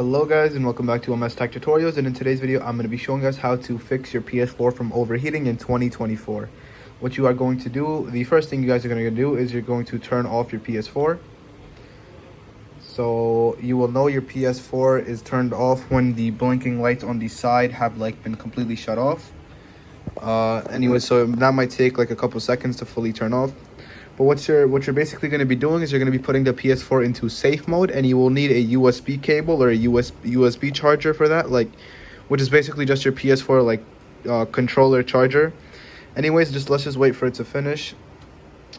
Hello guys, and welcome back to MS Tech Tutorials, and in today's video I'm going to be showing us how to fix your PS4 from overheating in 2024. What you are going to do, the first thing you guys are going to do is you're going to turn off your PS4. So you will know your PS4 is turned off when the blinking lights on the side have been completely shut off. Anyway, so that might take like a couple seconds to fully turn off. But what you're basically going to be doing is you're going to be putting the PS4 into safe mode, and you will need a USB cable or a USB charger for that, which is basically just your PS4 controller charger. Anyways, let's just wait for it to finish.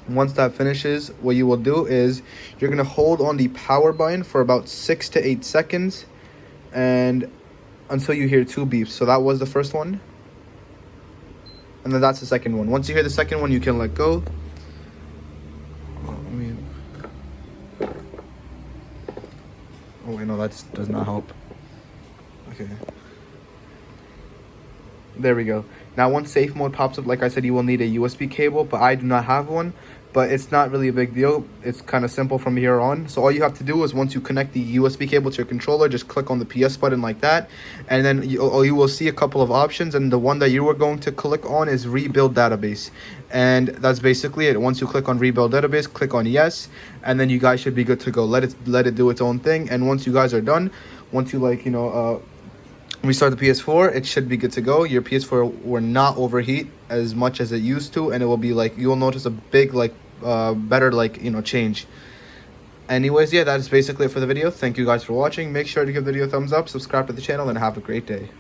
Once that finishes, what you will do is you're going to hold on the power button for about 6 to 8 seconds and until you hear 2 beeps. So that was the first one, and then that's the second one. Once you hear the second one, you can let go. Oh wait, no, that does not help. Okay. There we go. Now once safe mode pops up, like I said, you will need a USB cable, but I do not have one. But it's not really a big deal. It's kind of simple from here on. So all you have to do is once you connect the USB cable to your controller, just click on the PS button like that. And then you will see a couple of options. And the one that you are going to click on is Rebuild Database. And that's basically it. Once you click on Rebuild Database, click on Yes. And then you guys should be good to go. Let it do its own thing. And once you guys are done, once you restart the PS4, it should be good to go. Your PS4 will not overheat as much as it used to, and it will be you'll notice a big better change. Anyways, yeah, that is basically it for the video. Thank you guys for watching. Make sure to give the video a thumbs up, subscribe to the channel, and have a great day.